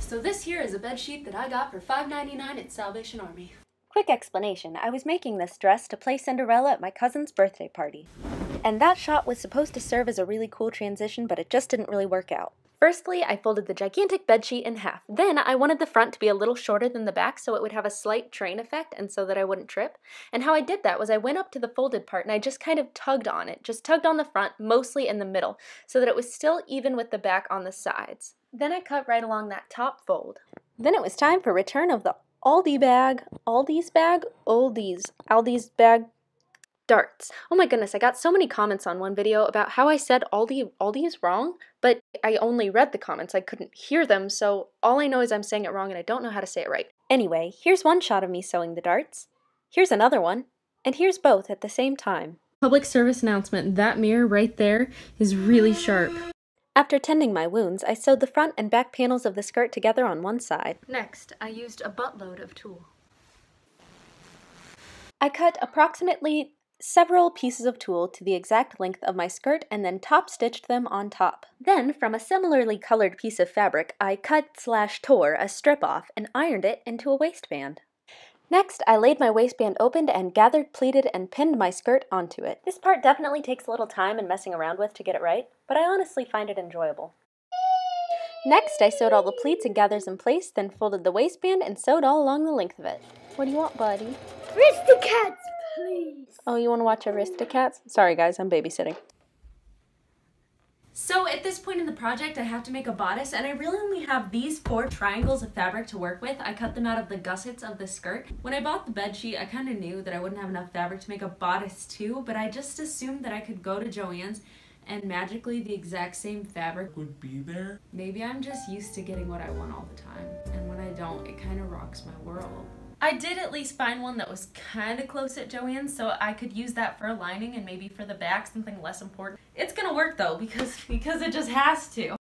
So this here is a bedsheet that I got for $5.99 at Salvation Army. Quick explanation, I was making this dress to play Cinderella at my cousin's birthday party. And that shot was supposed to serve as a really cool transition, but it just didn't really work out. Firstly, I folded the gigantic bedsheet in half. Then I wanted the front to be a little shorter than the back so it would have a slight train effect and so that I wouldn't trip. And how I did that was I went up to the folded part and I just kind of tugged on it, just tugged on the front, mostly in the middle, so that it was still even with the back on the sides. Then I cut right along that top fold. Then it was time for return of the Aldi's bag darts. Oh my goodness, I got so many comments on one video about how I said Aldi's wrong, but I only read the comments, I couldn't hear them, so all I know is I'm saying it wrong and I don't know how to say it right. Anyway, here's one shot of me sewing the darts, here's another one, and here's both at the same time. Public service announcement, that mirror right there is really sharp. After tending my wounds, I sewed the front and back panels of the skirt together on one side. Next, I used a buttload of tulle. I cut approximately several pieces of tulle to the exact length of my skirt and then top-stitched them on top. Then, from a similarly colored piece of fabric, I cut/tore a strip off and ironed it into a waistband. Next, I laid my waistband open and gathered, pleated, and pinned my skirt onto it. This part definitely takes a little time and messing around with to get it right, but I honestly find it enjoyable. Next, I sewed all the pleats and gathers in place, then folded the waistband and sewed all along the length of it. What do you want, buddy? Aristocats, please! Oh, you want to watch Aristocats? Sorry guys, I'm babysitting. So at this point in the project, I have to make a bodice, and I really only have these 4 triangles of fabric to work with. I cut them out of the gussets of the skirt. When I bought the bedsheet, I kind of knew that I wouldn't have enough fabric to make a bodice too, but I just assumed that I could go to Joann's and magically the exact same fabric would be there. Maybe I'm just used to getting what I want all the time, and when I don't, it kind of rocks my world. I did at least find one that was kind of close at Joann's, so I could use that for a lining and maybe for the back, something less important. It's gonna work though, because it just has to.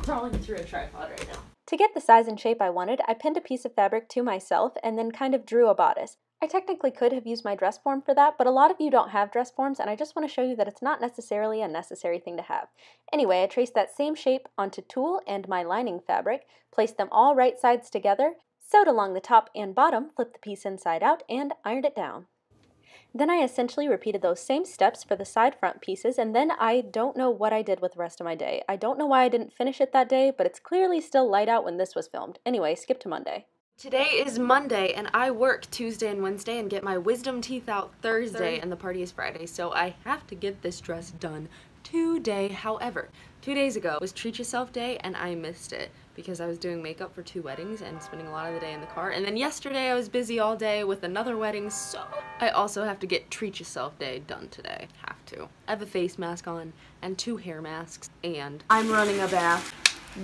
Crawling through a tripod right now. To get the size and shape I wanted, I pinned a piece of fabric to myself and then kind of drew a bodice. I technically could have used my dress form for that, but a lot of you don't have dress forms, and I just want to show you that it's not necessarily a necessary thing to have. Anyway, I traced that same shape onto tulle and my lining fabric, placed them all right sides together, sewed along the top and bottom, flipped the piece inside out, and ironed it down. Then I essentially repeated those same steps for the side front pieces, and then I don't know what I did with the rest of my day. I don't know why I didn't finish it that day, but it's clearly still light out when this was filmed. Anyway, skip to Monday. Today is Monday, and I work Tuesday and Wednesday and get my wisdom teeth out Thursday, and the party is Friday, so I have to get this dress done today. However, 2 days ago was Treat Yourself Day, and I missed it because I was doing makeup for 2 weddings and spending a lot of the day in the car, and then yesterday I was busy all day with another wedding, so I also have to get Treat Yourself Day done today. Have to. I have a face mask on and 2 hair masks, and I'm running a bath.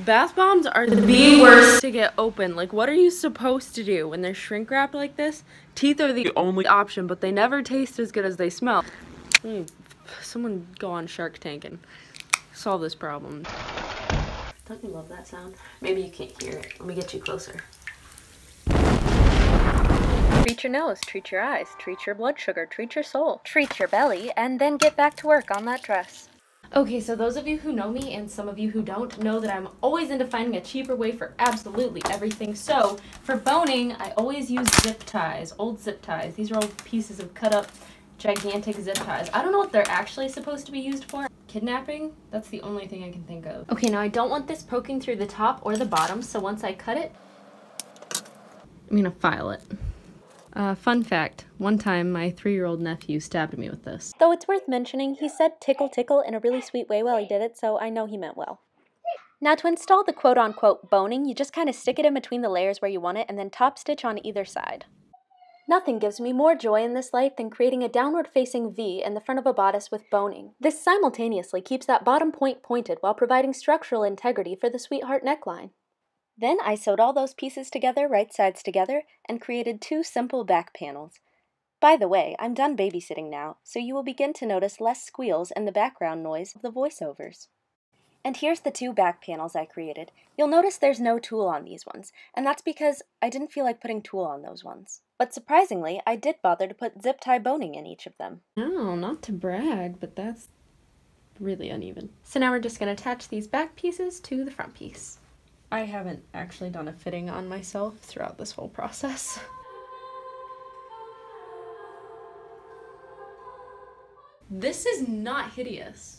Bath bombs are the worst to get open. Like, what are you supposed to do when they're shrink wrapped like this? Teeth are the only option, but they never taste as good as they smell. Someone go on Shark Tank and solve this problem. Don't you love that sound? Maybe you can't hear it. Let me get you closer. Treat your nose, treat your eyes, treat your blood sugar, treat your soul, treat your belly, and then get back to work on that dress. Okay, so those of you who know me and some of you who don't know that I'm always into finding a cheaper way for absolutely everything. So for boning, I always use zip ties, old zip ties. These are old pieces of cut up gigantic zip ties. I don't know what they're actually supposed to be used for. Kidnapping? That's the only thing I can think of. Okay, now I don't want this poking through the top or the bottom, so once I cut it, I'm gonna file it. Fun fact, one time my 3-year-old nephew stabbed me with this. Though it's worth mentioning, he said tickle tickle in a really sweet way while he did it, so I know he meant well. Now to install the quote-unquote boning, you just kind of stick it in between the layers where you want it and then top stitch on either side. Nothing gives me more joy in this life than creating a downward-facing V in the front of a bodice with boning. This simultaneously keeps that bottom point pointed while providing structural integrity for the sweetheart neckline. Then I sewed all those pieces together, right sides together, and created 2 simple back panels. By the way, I'm done babysitting now, so you will begin to notice less squeals and the background noise of the voiceovers. And here's the 2 back panels I created. You'll notice there's no tulle on these ones, and that's because I didn't feel like putting tulle on those ones. But surprisingly, I did bother to put zip tie boning in each of them. No, not to brag, but that's really uneven. So now we're just gonna attach these back pieces to the front piece. I haven't actually done a fitting on myself throughout this whole process. This is not hideous.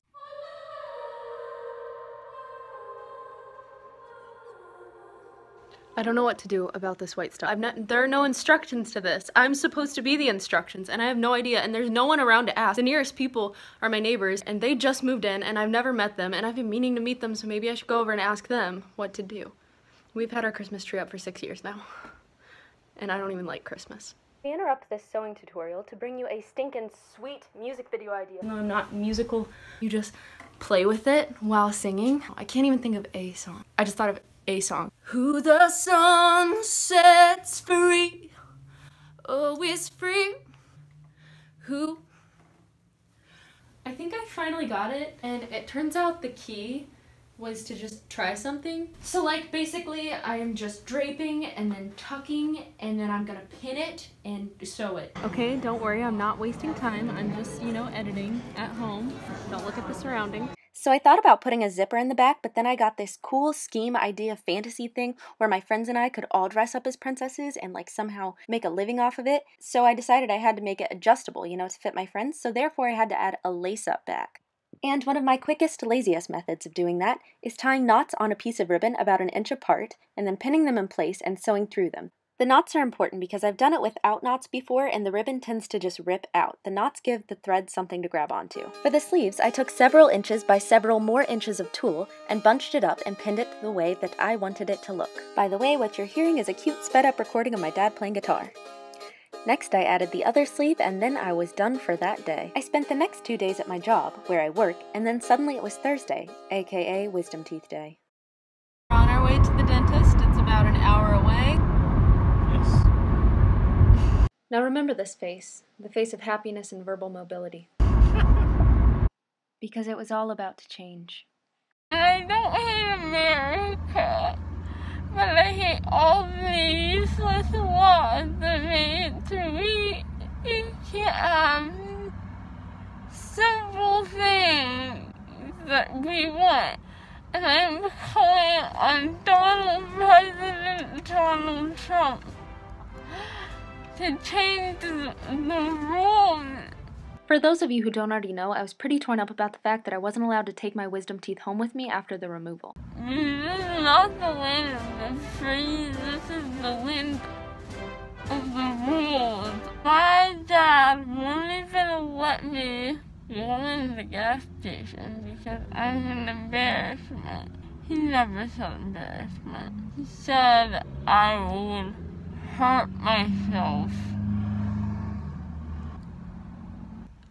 I don't know what to do about this white stuff. There are no instructions to this. I'm supposed to be the instructions and I have no idea, and there's no one around to ask. The nearest people are my neighbors and they just moved in and I've never met them and I've been meaning to meet them, so maybe I should go over and ask them what to do. We've had our Christmas tree up for 6 years now and I don't even like Christmas. I interrupt this sewing tutorial to bring you a stinkin' sweet music video idea. No, I'm not musical. You just play with it while singing. I can't even think of a song. I just thought of a song. Who the sun sets free, oh, is free. Who? I think I finally got it, and it turns out the key was to just try something. So like basically I am just draping and then tucking and then I'm gonna pin it and sew it. Okay, don't worry, I'm not wasting time. I'm just, you know, editing at home. Don't look at the surroundings. So I thought about putting a zipper in the back, but then I got this cool scheme idea fantasy thing where my friends and I could all dress up as princesses and like somehow make a living off of it. So I decided I had to make it adjustable, you know, to fit my friends. So therefore I had to add a lace-up back. And one of my quickest, laziest methods of doing that is tying knots on a piece of ribbon about 1 inch apart and then pinning them in place and sewing through them. The knots are important because I've done it without knots before and the ribbon tends to just rip out. The knots give the thread something to grab onto. For the sleeves, I took several inches by several more inches of tulle and bunched it up and pinned it the way that I wanted it to look. By the way, what you're hearing is a cute sped up recording of my dad playing guitar. Next, I added the other sleeve, and then I was done for that day. I spent the next 2 days at my job, where I work, and then suddenly it was Thursday, aka Wisdom Teeth Day. We're on our way to the dentist. It's about an hour away. Yes. Now remember this face, the face of happiness and verbal mobility. Because it was all about to change. I don't hate America, but I hate all the useless laws that made it to me. You can't have simple things that we want. And I'm calling on President Donald Trump to change the rules. For those of you who don't already know, I was pretty torn up about the fact that I wasn't allowed to take my wisdom teeth home with me after the removal. This is not the land of the free, this is the land of the rules. My dad won't even let me go in the gas station because I'm an embarrassment. He never said embarrassment. He said I would hurt myself.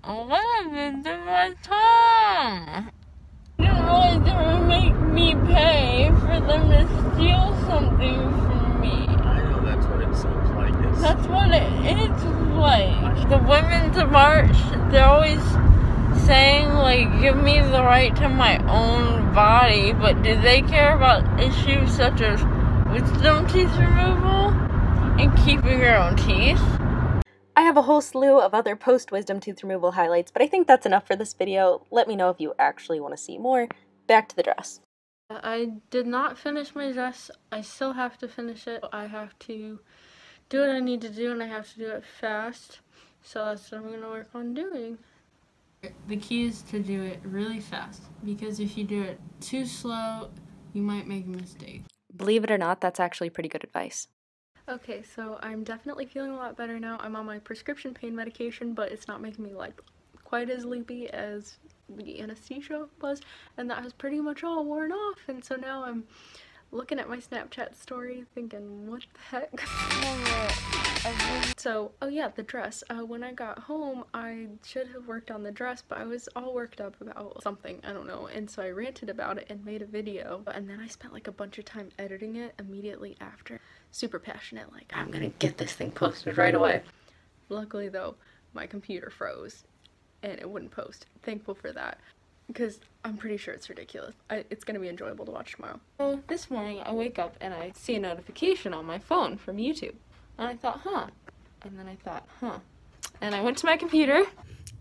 What have I done to my tongue? I didn't realize they would make me pay for them to steal something from me. I know that's what it seems like. That's what it is like. The women's march, they're always saying, like, give me the right to my own body, but do they care about issues such as wisdom teeth removal and keeping your own teeth? I have a whole slew of other post-wisdom tooth removal highlights, but I think that's enough for this video. Let me know if you actually want to see more. Back to the dress. I did not finish my dress. I still have to finish it. I have to do what I need to do and I have to do it fast. So that's what I'm going to work on doing. The key is to do it really fast because if you do it too slow, you might make a mistake. Believe it or not, that's actually pretty good advice. Okay, so I'm definitely feeling a lot better now. I'm on my prescription pain medication, but it's not making me like quite as loopy as the anesthesia was, and that has pretty much all worn off, and so now I'm looking at my Snapchat story thinking, what the heck? So, oh yeah, the dress. When I got home, I should have worked on the dress, but I was all worked up about something, I don't know, and so I ranted about it and made a video, and then I spent like a bunch of time editing it immediately after. Super passionate, like, I'm gonna get this thing posted right away. Luckily though, my computer froze and it wouldn't post. Thankful for that, because I'm pretty sure it's ridiculous. It's gonna be enjoyable to watch tomorrow. So this morning I wake up and I see a notification on my phone from YouTube. And I thought, huh. And then I thought, huh. And I went to my computer.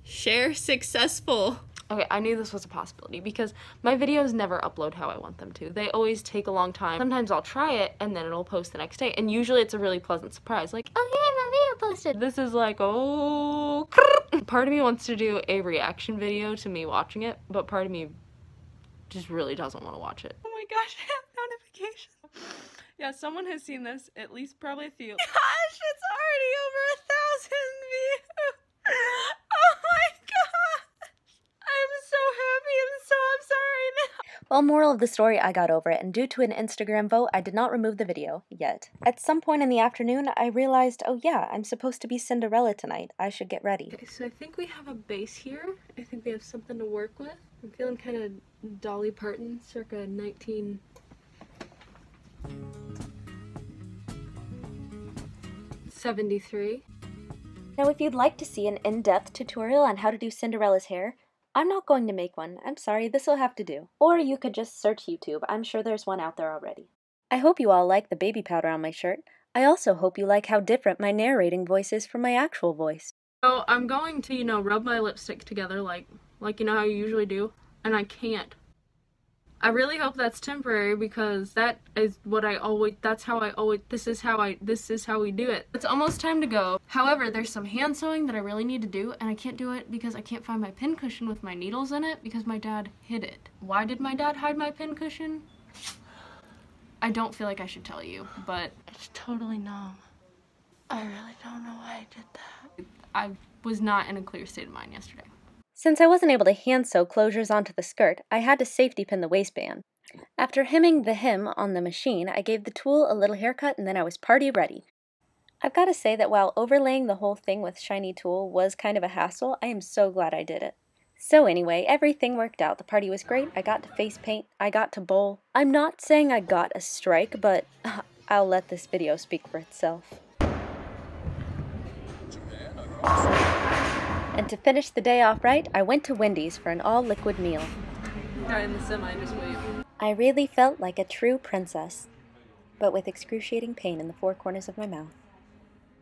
Share successful. Okay, I knew this was a possibility because my videos never upload how I want them to. They always take a long time. Sometimes I'll try it and then it'll post the next day. And usually it's a really pleasant surprise. Like, oh hey, my video posted. This is like, oh, part of me wants to do a reaction video to me watching it, but part of me just really doesn't want to watch it. Oh my gosh, I have notifications. Yeah, someone has seen this, at least probably a few. Gosh, it's already over 1,000 views. Oh my gosh. I'm so happy and so I'm sorry now. Well, moral of the story, I got over it, and due to an Instagram vote, I did not remove the video, yet. At some point in the afternoon, I realized, oh yeah, I'm supposed to be Cinderella tonight. I should get ready. Okay, so I think we have a base here. I think we have something to work with. I'm feeling kind of Dolly Parton, circa 1973. Now, if you'd like to see an in-depth tutorial on how to do Cinderella's hair, I'm not going to make one. I'm sorry, this'll have to do. Or you could just search YouTube. I'm sure there's one out there already. I hope you all like the baby powder on my shirt. I also hope you like how different my narrating voice is from my actual voice. So I'm going to, rub my lipstick together like you know how you usually do, and I can't. I really hope that's temporary because that is what this is how we do it. It's almost time to go. However, there's some hand sewing that I really need to do, and I can't do it because I can't find my pincushion with my needles in it because my dad hid it. Why did my dad hide my pincushion? I don't feel like I should tell you, but it's totally numb. I really don't know why I did that. I was not in a clear state of mind yesterday. Since I wasn't able to hand sew closures onto the skirt, I had to safety pin the waistband. After hemming the hem on the machine, I gave the tulle a little haircut and then I was party ready. I've got to say that while overlaying the whole thing with shiny tulle was kind of a hassle, I am so glad I did it. So anyway, everything worked out. The party was great. I got to face paint. I got to bowl. I'm not saying I got a strike, but I'll let this video speak for itself. And to finish the day off right, I went to Wendy's for an all-liquid meal. Got in the semi, just wait. I really felt like a true princess, but with excruciating pain in the four corners of my mouth.